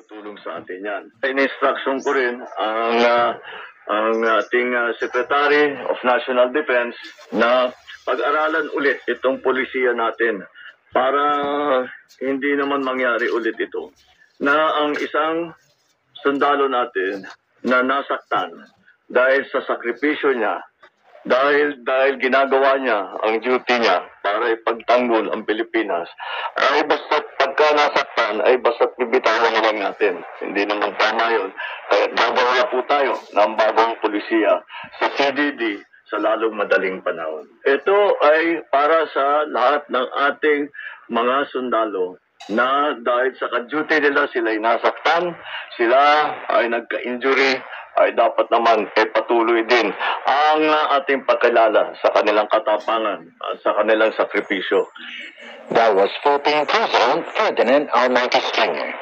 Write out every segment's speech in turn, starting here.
tutulong sa atin yan. In-instruction ko rin ang ating Secretary of National Defense na pag-aralan ulit itong polisiya natin para hindi naman mangyari ulit ito. Na ang isang sundalo natin na nasaktan dahil sa sakripisyo niya, dahil ginagawa niya ang duty niya para ipagtanggol ang Pilipinas, ay basta't pagka nasaktan, ay basta't bibitawan na lang natin. Hindi naman tama yun. Kaya gagawa po tayo ng bagong polisiya sa CDD sa lalong madaling panahon. Ito ay para sa lahat ng ating mga sundalo na dahil sa ka-duty nila sila ay nasaktan, sila ay nagka-injury, ay dapat naman patuloy din ang ating pagkilala sa kanilang katapangan at sa kanilang sakripisyo. That was Philippine President Ferdinand R. Marcos Jr.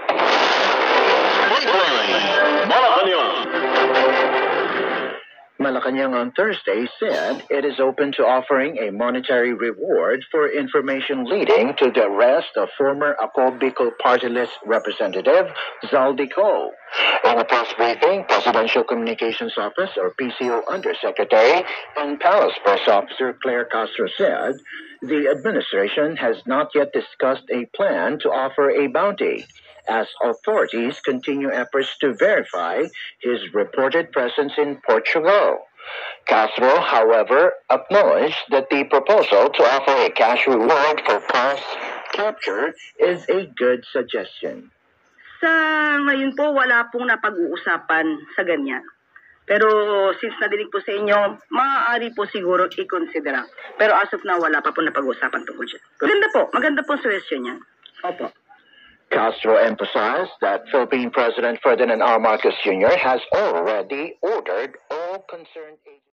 Malacanang on Thursday said it is open to offering a monetary reward for information leading to the arrest of former Ako Bicol Party List Representative Zaldico. In a press briefing, Presidential Communications Office or PCO Undersecretary and Palace Press Officer Claire Castro said the administration has not yet discussed a plan to offer a bounty, as authorities continue efforts to verify his reported presence in Portugal. Castro, however, acknowledged that the proposal to offer a cash reward for past capture is a good suggestion. Sa ngayon po, wala pong napag-uusapan sa ganyan. Pero since nadinig po sa inyo, maaari po siguro i-considera. Pero as of now, wala pa po napag-uusapan tungkol dyan. Maganda po suggestion yan. Opo. Castro emphasized that Philippine President Ferdinand R. Marcos Jr. has already ordered all concerned agencies